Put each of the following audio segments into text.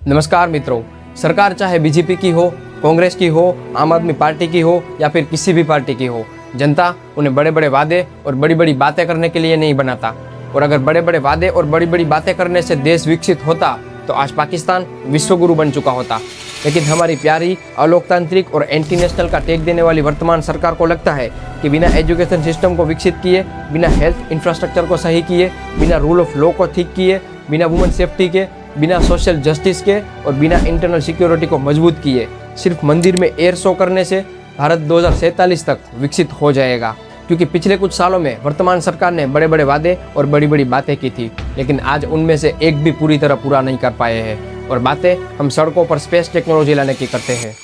नमस्कार मित्रों, सरकार चाहे बीजेपी की हो, कांग्रेस की हो, आम आदमी पार्टी की हो या फिर किसी भी पार्टी की हो, जनता उन्हें बड़े बड़े वादे और बड़ी बड़ी बातें करने के लिए नहीं बनाता। और अगर बड़े बड़े वादे और बड़ी बड़ी बातें करने से देश विकसित होता तो आज पाकिस्तान विश्वगुरु बन चुका होता। लेकिन हमारी प्यारी अलोकतांत्रिक और एंटी नेशनल का टेक देने वाली वर्तमान सरकार को लगता है कि बिना एजुकेशन सिस्टम को विकसित किए, बिना हेल्थ इंफ्रास्ट्रक्चर को सही किए, बिना रूल ऑफ लॉ को ठीक किए, बिना वुमेन सेफ्टी के, बिना सोशल जस्टिस के और बिना इंटरनल सिक्योरिटी को मजबूत किए सिर्फ मंदिर में एयर शो करने से भारत 2047 तक विकसित हो जाएगा। क्योंकि पिछले कुछ सालों में वर्तमान सरकार ने बड़े बड़े वादे और बड़ी बड़ी बातें की थी, लेकिन आज उनमें से एक भी पूरी तरह पूरा नहीं कर पाए हैं। और बातें हम सड़कों पर स्पेस टेक्नोलॉजी लाने की करते हैं।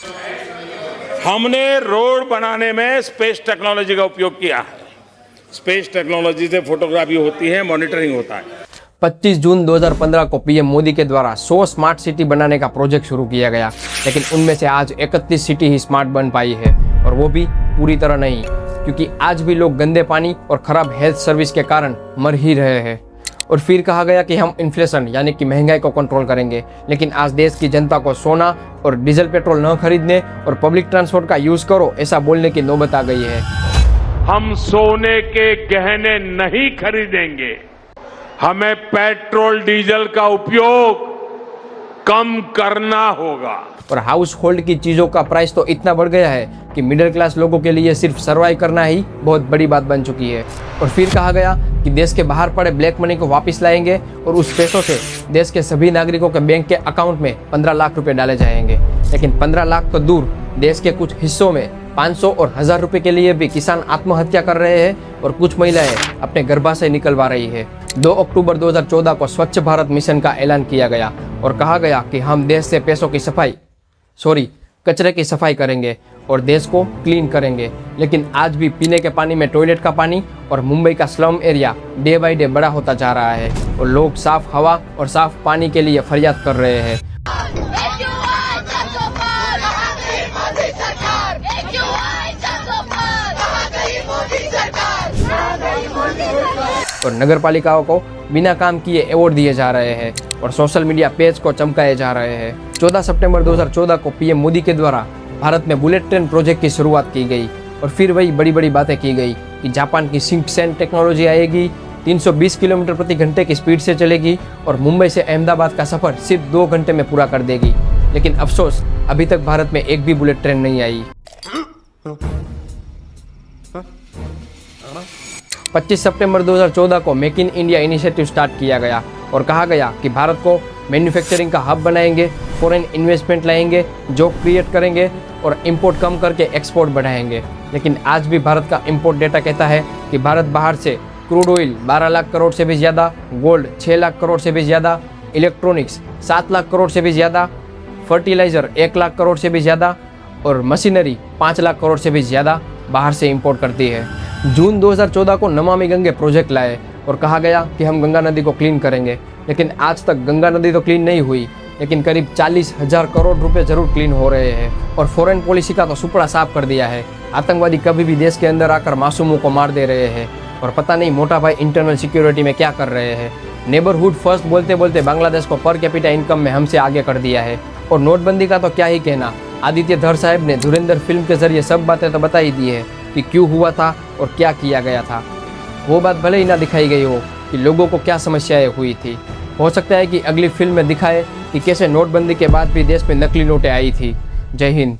हमने रोड बनाने में स्पेस टेक्नोलॉजी का उपयोग किया है। स्पेस टेक्नोलॉजी से फोटोग्राफी होती है, मॉनिटरिंग होता है। 25 जून 2015 को पीएम मोदी के द्वारा 100 स्मार्ट सिटी बनाने का प्रोजेक्ट शुरू किया गया, लेकिन उनमें से आज 31 सिटी ही स्मार्ट बन पाई है, और वो भी पूरी तरह नहीं, क्योंकि आज भी लोग गंदे पानी और खराब हेल्थ सर्विस के कारण मर ही रहे हैं। और फिर कहा गया कि हम इन्फ्लेशन यानी कि महंगाई को कंट्रोल करेंगे, लेकिन आज देश की जनता को सोना और डीजल पेट्रोल न खरीदने और पब्लिक ट्रांसपोर्ट का यूज करो ऐसा बोलने की नौबत आ गई है। हम सोने के गहने नहीं खरीदेंगे, हमें पेट्रोल डीजल का उपयोग कम करना होगा। और हाउस होल्ड की चीज़ों का प्राइस तो इतना बढ़ गया है कि मिडिल क्लास लोगों के लिए सिर्फ सर्वाइव करना ही बहुत बड़ी बात बन चुकी है। और फिर कहा गया कि देश के बाहर पड़े ब्लैक मनी को वापस लाएंगे और उस पैसों से देश के सभी नागरिकों के बैंक के अकाउंट में 15 लाख रुपए डाले जाएंगे। लेकिन 15 लाख तो दूर, देश के कुछ हिस्सों में 500 और 1000 रुपए के लिए भी किसान आत्महत्या कर रहे हैं और कुछ महिलाएं अपने गर्भाशय निकलवा रही है। 2 अक्टूबर 2014 को स्वच्छ भारत मिशन का ऐलान किया गया और कहा गया कि हम देश से कचरे की सफाई करेंगे और देश को क्लीन करेंगे। लेकिन आज भी पीने के पानी में टॉयलेट का पानी और मुंबई का slum area day by day बड़ा होता जा रहा है और लोग साफ हवा और साफ पानी के लिए फरियाद कर रहे हैं। और नगर पालिकाओं को बिना काम किए अवार्ड दिए जा रहे हैं और सोशल मीडिया पेज को चमकाए जा रहे हैं। 14 सितंबर 2014 को पीएम मोदी के द्वारा भारत में बुलेट ट्रेन प्रोजेक्ट की शुरुआत की गई और फिर वही बड़ी बड़ी बातें की गई कि जापान की सिंकसेन टेक्नोलॉजी आएगी, 320 किलोमीटर प्रति घंटे की स्पीड से चलेगी और मुंबई से अहमदाबाद का सफर सिर्फ 2 घंटे में पूरा कर देगी। लेकिन अफसोस, अभी तक भारत में एक भी बुलेट ट्रेन नहीं आई। 25 सितंबर 2014 को make in India initiative start किया गया और कहा गया कि भारत को मैन्युफैक्चरिंग का हब बनाएंगे, फॉरेन इन्वेस्टमेंट लाएंगे, जॉब क्रिएट करेंगे और इंपोर्ट कम करके एक्सपोर्ट बढ़ाएंगे। लेकिन आज भी भारत का इंपोर्ट डेटा कहता है कि भारत बाहर से क्रूड ऑयल 12 लाख करोड़ से भी ज़्यादा, गोल्ड 6 लाख करोड़ से भी ज़्यादा, इलेक्ट्रॉनिक्स 7 लाख करोड़ से भी ज़्यादा, फर्टिलाइज़र 1 लाख करोड़ से भी ज़्यादा और मशीनरी 5 लाख करोड़ से भी ज़्यादा बाहर से इंपोर्ट करती है। जून 2014 को नमामि गंगे प्रोजेक्ट लाए और कहा गया कि हम गंगा नदी को क्लीन करेंगे, लेकिन आज तक गंगा नदी तो क्लीन नहीं हुई, लेकिन करीब 40,000 करोड़ रुपए जरूर क्लीन हो रहे हैं। और फॉरेन पॉलिसी का तो सुपड़ा साफ कर दिया है। आतंकवादी कभी भी देश के अंदर आकर मासूमों को मार दे रहे हैं और पता नहीं मोटा भाई इंटरनल सिक्योरिटी में क्या कर रहे हैं। नेबरहुड फर्स्ट बोलते बोलते बांग्लादेश को पर कैपिटा इनकम में हमसे आगे कर दिया है। और नोटबंदी का तो क्या ही कहना, आदित्य धर साहब ने धुरंधर फिल्म के जरिए सब बातें तो बता ही दी है कि क्यों हुआ था और क्या किया गया था। वो बात भले ही ना दिखाई गई हो कि लोगों को क्या समस्याएं हुई थी। हो सकता है कि अगली फिल्म में दिखाए कि कैसे नोटबंदी के बाद भी देश में नकली नोटें आई थी। जय हिंद।